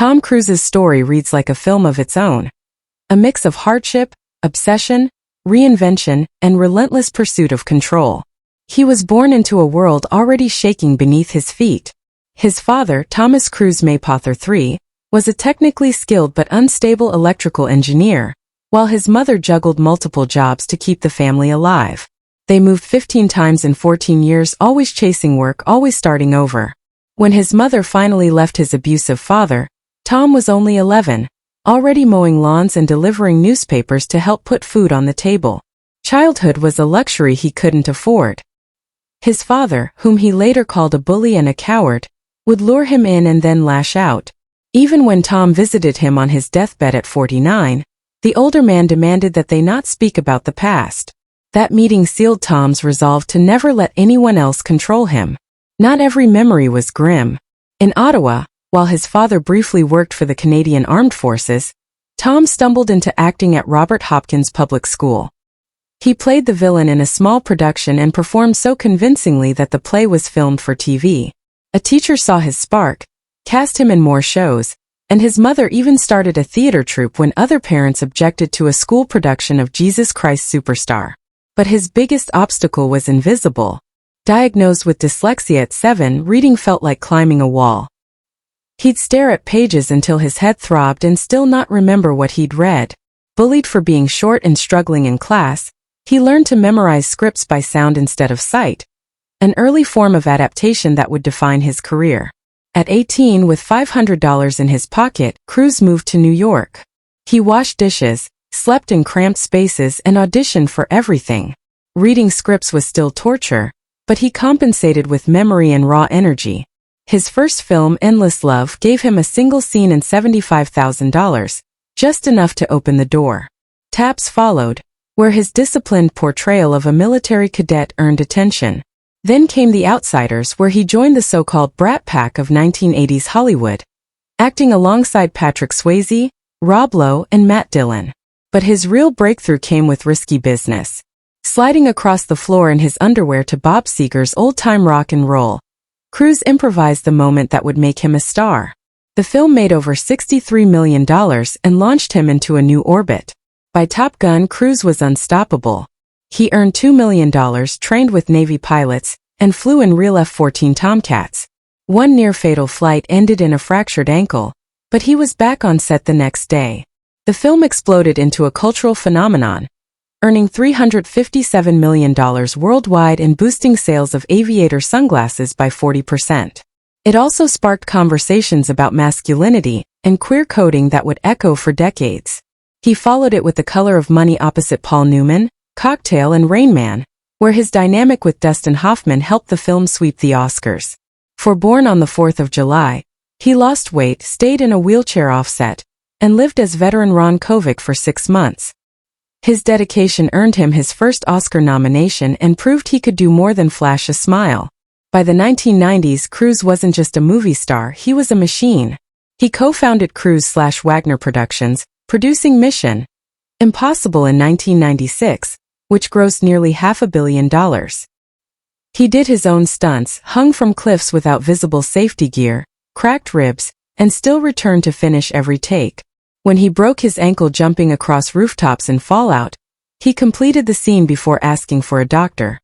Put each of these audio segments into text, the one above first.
Tom Cruise's story reads like a film of its own. A mix of hardship, obsession, reinvention, and relentless pursuit of control. He was born into a world already shaking beneath his feet. His father, Thomas Cruise Maypother III, was a technically skilled but unstable electrical engineer, while his mother juggled multiple jobs to keep the family alive. They moved 15 times in 14 years, always chasing work, always starting over. When his mother finally left his abusive father, Tom was only 11, already mowing lawns and delivering newspapers to help put food on the table. Childhood was a luxury he couldn't afford. His father, whom he later called a bully and a coward, would lure him in and then lash out. Even when Tom visited him on his deathbed at 49, the older man demanded that they not speak about the past. That meeting sealed Tom's resolve to never let anyone else control him. Not every memory was grim. In Ottawa, while his father briefly worked for the Canadian Armed Forces, Tom stumbled into acting at Robert Hopkins Public School. He played the villain in a small production and performed so convincingly that the play was filmed for TV. A teacher saw his spark, cast him in more shows, and his mother even started a theater troupe when other parents objected to a school production of Jesus Christ Superstar. But his biggest obstacle was invisible. Diagnosed with dyslexia at 7, reading felt like climbing a wall. He'd stare at pages until his head throbbed and still not remember what he'd read. Bullied for being short and struggling in class, he learned to memorize scripts by sound instead of sight, an early form of adaptation that would define his career. At 18, with $500 in his pocket, Cruise moved to New York. He washed dishes, slept in cramped spaces, and auditioned for everything. Reading scripts was still torture, but he compensated with memory and raw energy. His first film, Endless Love, gave him a single scene and $75,000, just enough to open the door. Taps followed, where his disciplined portrayal of a military cadet earned attention. Then came The Outsiders, where he joined the so-called Brat Pack of 1980s Hollywood, acting alongside Patrick Swayze, Rob Lowe, and Matt Dillon. But his real breakthrough came with Risky Business. Sliding across the floor in his underwear to Bob Seger's old-time rock and roll, Cruise improvised the moment that would make him a star. The film made over $63 million and launched him into a new orbit. By Top Gun, Cruise was unstoppable. He earned $2 million, trained with Navy pilots, and flew in real F-14 Tomcats. One near-fatal flight ended in a fractured ankle, but he was back on set the next day. The film exploded into a cultural phenomenon, earning $357 million worldwide and boosting sales of aviator sunglasses by 40%. It also sparked conversations about masculinity and queer coding that would echo for decades. He followed it with The Color of Money opposite Paul Newman, Cocktail, and Rain Man, where his dynamic with Dustin Hoffman helped the film sweep the Oscars. For Born on the 4th of July, he lost weight, stayed in a wheelchair off-set, and lived as veteran Ron Kovic for 6 months. His dedication earned him his first Oscar nomination and proved he could do more than flash a smile. By the 1990s, Cruise wasn't just a movie star, he was a machine. He co-founded Cruise/Wagner Productions, producing Mission Impossible in 1996, which grossed nearly $500 million. He did his own stunts, hung from cliffs without visible safety gear, cracked ribs, and still returned to finish every take. When he broke his ankle jumping across rooftops in Fallout, he completed the scene before asking for a doctor.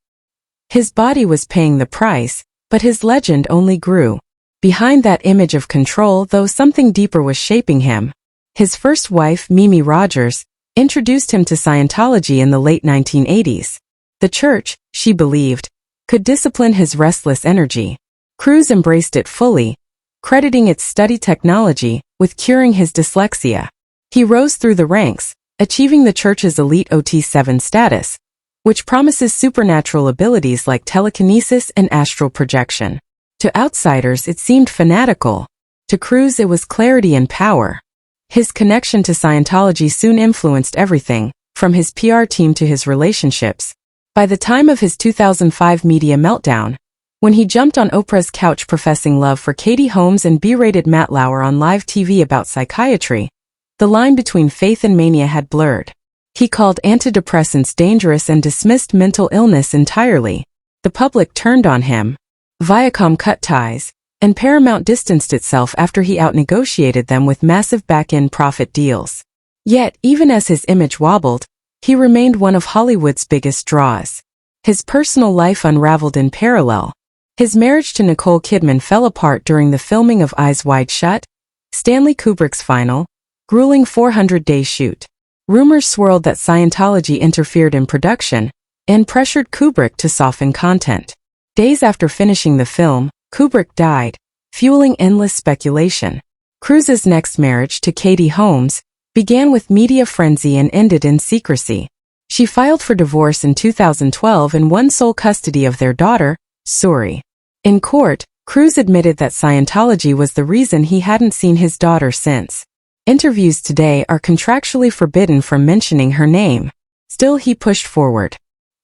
His body was paying the price, but his legend only grew. Behind that image of control, though, something deeper was shaping him. His first wife, Mimi Rogers, introduced him to Scientology in the late 1980s. The church, she believed, could discipline his restless energy. Cruise embraced it fully, crediting its study technology with curing his dyslexia. He rose through the ranks, achieving the church's elite OT7 status, which promises supernatural abilities like telekinesis and astral projection. To outsiders, it seemed fanatical. To Cruise, it was clarity and power. His connection to Scientology soon influenced everything, from his PR team to his relationships. By the time of his 2005 media meltdown, when he jumped on Oprah's couch professing love for Katie Holmes and berated Matt Lauer on live TV about psychiatry, the line between faith and mania had blurred. He called antidepressants dangerous and dismissed mental illness entirely. The public turned on him. Viacom cut ties, and Paramount distanced itself after he outnegotiated them with massive back-end profit deals. Yet, even as his image wobbled, he remained one of Hollywood's biggest draws. His personal life unraveled in parallel. His marriage to Nicole Kidman fell apart during the filming of Eyes Wide Shut, Stanley Kubrick's final, grueling 400-day shoot. Rumors swirled that Scientology interfered in production and pressured Kubrick to soften content. Days after finishing the film, Kubrick died, fueling endless speculation. Cruise's next marriage to Katie Holmes began with media frenzy and ended in secrecy. She filed for divorce in 2012 and won sole custody of their daughter, Suri. In court, Cruise admitted that Scientology was the reason he hadn't seen his daughter since. Interviews today are contractually forbidden from mentioning her name. Still, he pushed forward.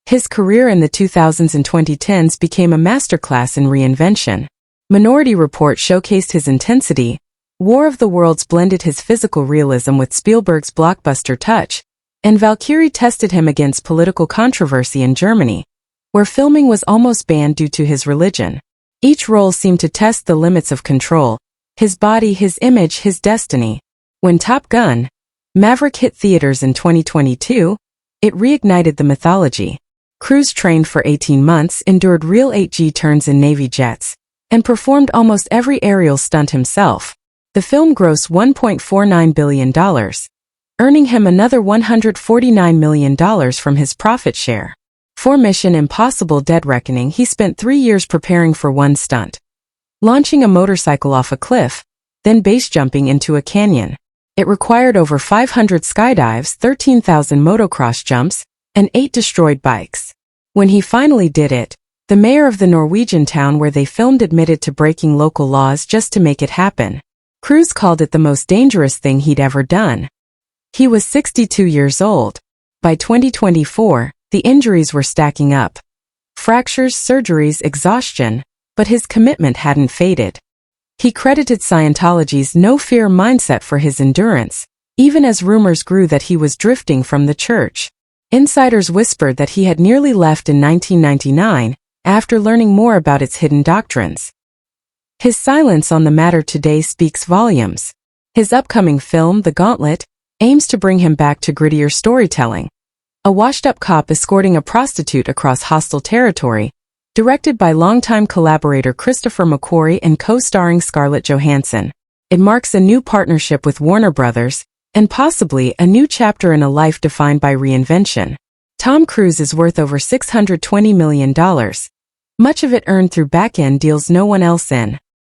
His career in the 2000s and 2010s became a masterclass in reinvention. Minority Report showcased his intensity. War of the Worlds blended his physical realism with Spielberg's blockbuster touch, and Valkyrie tested him against political controversy in Germany, where filming was almost banned due to his religion. Each role seemed to test the limits of control, his body, his image, his destiny. When Top Gun: Maverick hit theaters in 2022, it reignited the mythology. Cruise trained for 18 months, endured real 8G turns in Navy jets, and performed almost every aerial stunt himself. The film grossed $1.49 billion, earning him another $149 million from his profit share. For Mission Impossible: Dead Reckoning, he spent 3 years preparing for one stunt, launching a motorcycle off a cliff, then base jumping into a canyon. It required over 500 skydives, 13,000 motocross jumps, and 8 destroyed bikes. When he finally did it, the mayor of the Norwegian town where they filmed admitted to breaking local laws just to make it happen. Cruise called it the most dangerous thing he'd ever done. He was 62 years old. By 2024, the injuries were stacking up. Fractures, surgeries, exhaustion, but his commitment hadn't faded. He credited Scientology's no-fear mindset for his endurance, even as rumors grew that he was drifting from the church. Insiders whispered that he had nearly left in 1999, after learning more about its hidden doctrines. His silence on the matter today speaks volumes. His upcoming film, The Gauntlet, aims to bring him back to grittier storytelling. A washed-up cop escorting a prostitute across hostile territory, directed by longtime collaborator Christopher McQuarrie and co-starring Scarlett Johansson. It marks a new partnership with Warner Brothers, and possibly a new chapter in a life defined by reinvention. Tom Cruise is worth over $620 million, much of it earned through back-end deals no one else in.